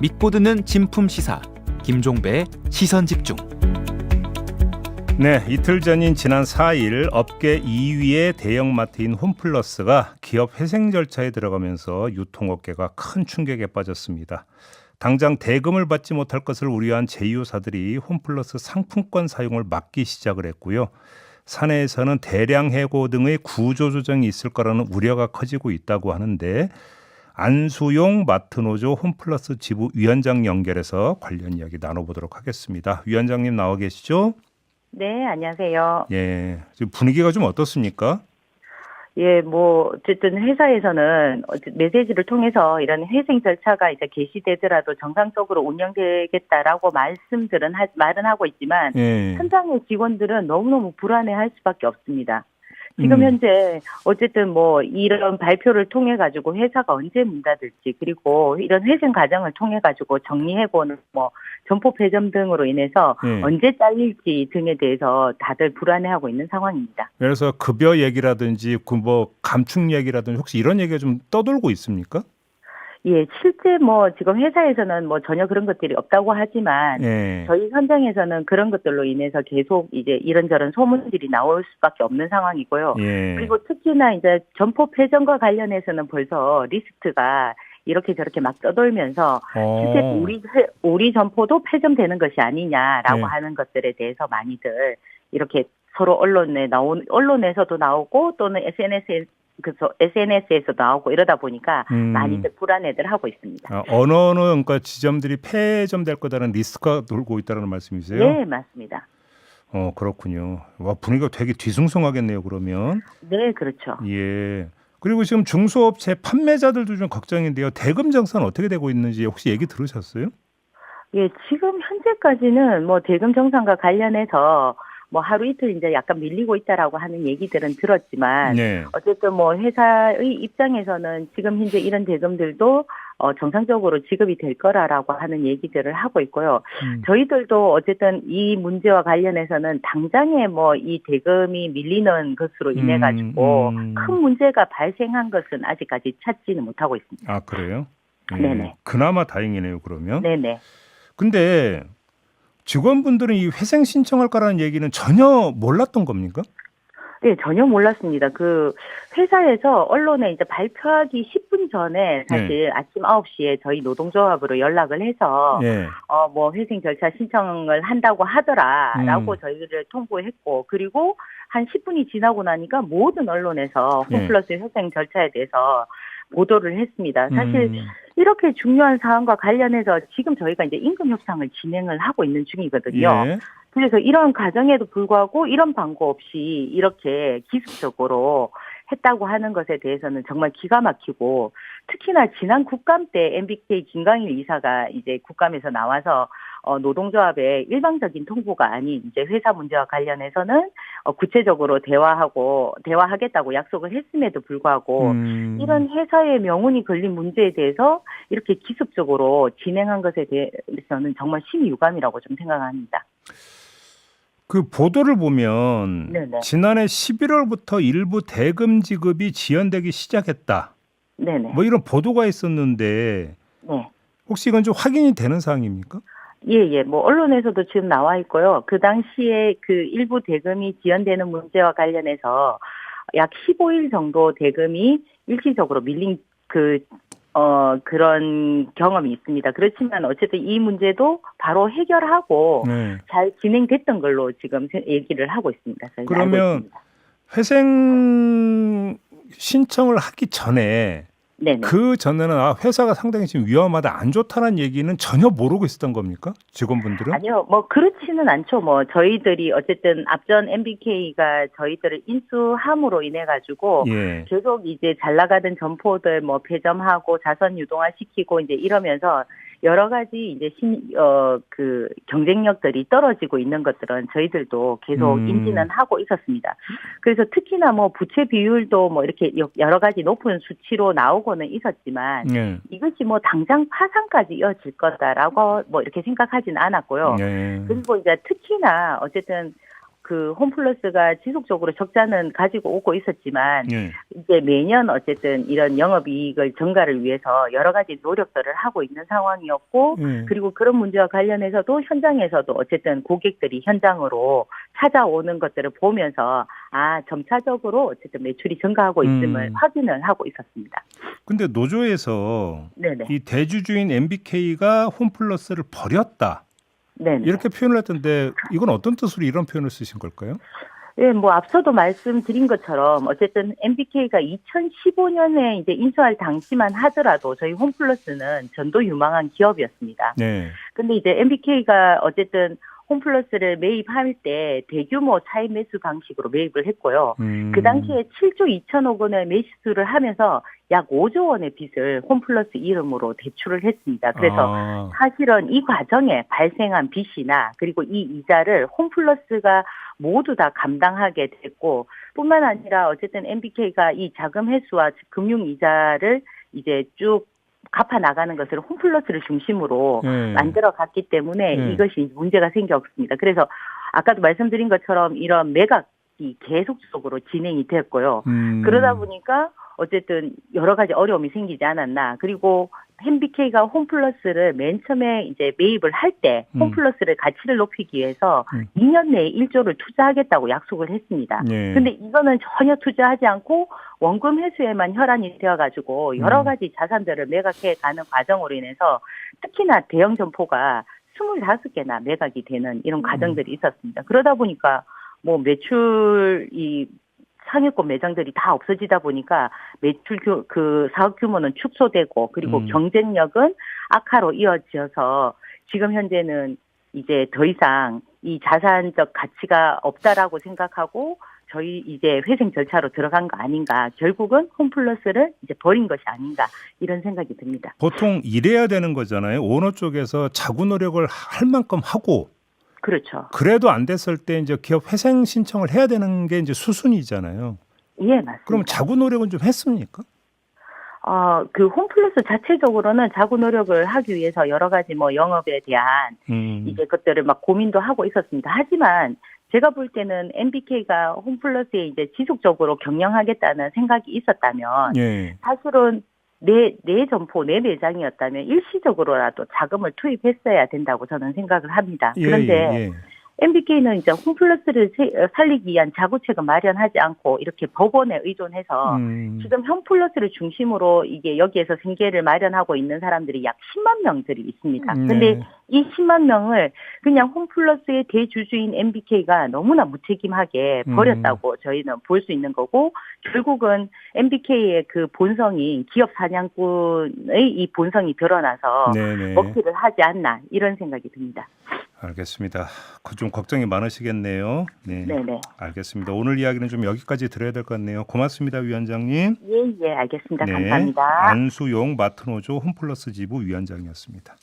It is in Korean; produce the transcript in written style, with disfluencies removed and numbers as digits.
믿고 듣는 진품 시사 김종배의 시선집중. 네, 이틀 전인 지난 4일 업계 2위의 대형마트인 홈플러스가 기업 회생 절차에 들어가면서 유통업계가 큰 충격에 빠졌습니다. 당장 대금을 받지 못할 것을 우려한 제휴사들이 홈플러스 상품권 사용을 막기 시작을 했고요. 사내에서는 대량 해고 등의 구조조정이 있을 거라는 우려가 커지고 있다고 하는데, 안수용 마트노조 홈플러스 지부 위원장 연결해서 관련 이야기 나눠보도록 하겠습니다. 위원장님 나와 계시죠? 네, 안녕하세요. 예, 지금 분위기가 좀 어떻습니까? 예, 어쨌든 회사에서는 메시지를 통해서 이런 회생 절차가 이제 개시되더라도 정상적으로 운영되겠다라고 말은 하고 있지만, 예. 현장의 직원들은 너무너무 불안해할 수밖에 없습니다. 지금 현재 어쨌든 이런 발표를 통해 가지고 회사가 언제 문 닫을지, 그리고 이런 회생 과정을 통해 가지고 정리해고는 점포 폐점 등으로 인해서 언제 잘릴지 등에 대해서 다들 불안해하고 있는 상황입니다. 그래서 급여 얘기라든지 감축 얘기라든지 혹시 이런 얘기가 좀 떠돌고 있습니까? 예, 실제 지금 회사에서는 전혀 그런 것들이 없다고 하지만, 예. 저희 현장에서는 그런 것들로 인해서 계속 이제 이런저런 소문들이 나올 수밖에 없는 상황이고요. 예. 그리고 특히나 이제 점포 폐점과 관련해서는 벌써 리스트가 이렇게 저렇게 막 떠돌면서, 실제 우리 점포도 폐점되는 것이 아니냐라고 하는 것들에 대해서 많이들 이렇게 서로 언론에서도 나오고 또는 SNS에서 나오고 이러다 보니까 많이들 불안해들 하고 있습니다. 어느 그러니까 지점들이 폐점될 거다라는 리스크가 돌고 있다는 말씀이세요? 네, 맞습니다. 그렇군요. 와, 분위기가 되게 뒤숭숭하겠네요, 그러면. 네, 그렇죠. 예. 그리고 지금 중소업체 판매자들도 좀 걱정인데요. 대금 정산은 어떻게 되고 있는지 혹시 얘기 들으셨어요? 예, 지금 현재까지는 대금 정산과 관련해서 하루 이틀 이제 약간 밀리고 있다라고 하는 얘기들은 들었지만, 네. 어쨌든 회사의 입장에서는 지금 현재 이런 대금들도 정상적으로 지급이 될 거라라고 하는 얘기들을 하고 있고요. 저희들도 어쨌든 이 문제와 관련해서는 당장에 이 대금이 밀리는 것으로 인해 가지고 큰 문제가 발생한 것은 아직까지 찾지는 못하고 있습니다. 아, 그래요? 네네. 그나마 다행이네요, 그러면. 네네. 근데 직원분들은 이 회생 신청할 거라는 얘기는 전혀 몰랐던 겁니까? 네, 전혀 몰랐습니다. 회사에서 언론에 이제 발표하기 10분 전에 사실 아침 9시에 저희 노동조합으로 연락을 해서, 회생 절차 신청을 한다고 하더라라고 저희를 통보했고, 그리고 한 10분이 지나고 나니까 모든 언론에서 홈플러스 회생 절차에 대해서 보도를 했습니다. 사실 이렇게 중요한 사안과 관련해서 지금 저희가 이제 임금 협상을 진행을 하고 있는 중이거든요. 예. 그래서 이런 과정에도 불구하고 이런 방구 없이 이렇게 기습적으로 했다고 하는 것에 대해서는 정말 기가 막히고, 특히나 지난 국감 때 MBK 김광일 이사가 이제 국감에서 나와서 노동조합의 일방적인 통보가 아닌 이제 회사 문제와 관련해서는 구체적으로 대화하겠다고 약속을 했음에도 불구하고 이런 회사의 명운이 걸린 문제에 대해서 이렇게 기습적으로 진행한 것에 대해서는 정말 심히 유감이라고 좀 생각합니다. 그 보도를 보면 네네. 지난해 11월부터 일부 대금 지급이 지연되기 시작했다. 네네. 이런 보도가 있었는데 네. 혹시 이건 좀 확인이 되는 사항입니까? 예. 언론에서도 지금 나와 있고요. 그 당시에 일부 대금이 지연되는 문제와 관련해서 약 15일 정도 대금이 일시적으로 밀린 그런 경험이 있습니다. 그렇지만 어쨌든 이 문제도 바로 해결하고 잘 진행됐던 걸로 지금 얘기를 하고 있습니다. 그러면 회생 신청을 하기 전에 네네. 그 전에는 회사가 상당히 지금 위험하다, 안 좋다는 얘기는 전혀 모르고 있었던 겁니까? 직원분들은? 아니요, 그렇지는 않죠. 저희들이 어쨌든 앞전 MBK가 저희들을 인수함으로 인해 가지고 계속 이제 잘 나가던 점포들 폐점하고 자선 유동화 시키고 이제 이러면서 여러 가지 이제 경쟁력들이 떨어지고 있는 것들은 저희들도 계속 인지는 하고 있었습니다. 그래서 특히나 부채 비율도 이렇게 여러 가지 높은 수치로 나오고는 있었지만 이것이 당장 파산까지 이어질 거다라고 이렇게 생각하지는 않았고요. 그리고 이제 특히나 어쨌든 그 홈플러스가 지속적으로 적자는 가지고 오고 있었지만 예. 이제 매년 어쨌든 이런 영업이익을 증가를 위해서 여러 가지 노력들을 하고 있는 상황이었고 예. 그리고 그런 문제와 관련해서도 현장에서도 어쨌든 고객들이 현장으로 찾아오는 것들을 보면서 점차적으로 어쨌든 매출이 증가하고 있음을 확인을 하고 있었습니다. 근데 노조에서 네네. 이 대주주인 MBK가 홈플러스를 버렸다. 네네. 이렇게 표현을 했던데 이건 어떤 뜻으로 이런 표현을 쓰신 걸까요? 예, 뭐 앞서도 말씀드린 것처럼 어쨌든 MBK가 2015년에 이제 인수할 당시만 하더라도 저희 홈플러스는 전도 유망한 기업이었습니다. 네. 근데 이제 MBK가 어쨌든 홈플러스를 매입할 때 대규모 차입 매수 방식으로 매입을 했고요. 그 당시에 7조 2천억 원의 매수를 하면서 약 5조 원의 빚을 홈플러스 이름으로 대출을 했습니다. 그래서 사실은 이 과정에 발생한 빚이나 그리고 이 이자를 홈플러스가 모두 다 감당하게 됐고 뿐만 아니라 어쨌든 MBK가 이 자금 회수와 금융 이자를 이제 쭉 갚아 나가는 것을 홈플러스를 중심으로 만들어 갔기 때문에 이것이 문제가 생겼습니다. 그래서 아까도 말씀드린 것처럼 이런 매각이 계속적으로 진행이 됐고요. 그러다 보니까 어쨌든 여러 가지 어려움이 생기지 않았나. 그리고 MBK가 홈플러스를 맨 처음에 이제 매입을 할 때 홈플러스를 가치를 높이기 위해서 2년 내에 1조를 투자하겠다고 약속을 했습니다. 근데 이거는 전혀 투자하지 않고 원금 회수에만 혈안이 되어가지고 여러 가지 자산들을 매각해 가는 과정으로 인해서 특히나 대형 점포가 25개나 매각이 되는 이런 과정들이 있었습니다. 그러다 보니까 뭐 매출이 상위권 매장들이 다 없어지다 보니까 매출 그 사업 규모는 축소되고 그리고 경쟁력은 악화로 이어져서 지금 현재는 이제 더 이상 이 자산적 가치가 없다라고 생각하고 저희 이제 회생 절차로 들어간 거 아닌가. 결국은 홈플러스를 이제 버린 것이 아닌가 이런 생각이 듭니다. 보통 이래야 되는 거잖아요. 오너 쪽에서 자구 노력을 할 만큼 하고 그렇죠. 그래도 안 됐을 때 이제 기업 회생 신청을 해야 되는 게 이제 수순이잖아요. 예, 맞습니다. 그럼 자구 노력은 좀 했습니까? 그 홈플러스 자체적으로는 자구 노력을 하기 위해서 여러 가지 뭐 영업에 대한 이제 것들을 막 고민도 하고 있었습니다. 하지만 제가 볼 때는 MBK가 홈플러스에 이제 지속적으로 경영하겠다는 생각이 있었다면 사실은 내 점포, 내 매장이었다면 일시적으로라도 자금을 투입했어야 된다고 저는 생각을 합니다. 그런데 MBK는 이제 홈플러스를 살리기 위한 자구책을 마련하지 않고 이렇게 법원에 의존해서 지금 홈플러스를 중심으로 이게 여기에서 생계를 마련하고 있는 사람들이 약 10만 명들이 있습니다. 근데 이 10만 명을 그냥 홈플러스의 대주주인 MBK가 너무나 무책임하게 버렸다고 저희는 볼 수 있는 거고 결국은 MBK의 그 본성이 기업 사냥꾼의 이 본성이 드러나서 먹튀를 하지 않나 이런 생각이 듭니다. 알겠습니다. 좀 걱정이 많으시겠네요. 네네. 알겠습니다. 오늘 이야기는 좀 여기까지 들어야 될 것 같네요. 고맙습니다, 위원장님. 예, 알겠습니다. 감사합니다. 안수용 마트노조 홈플러스 지부 위원장이었습니다.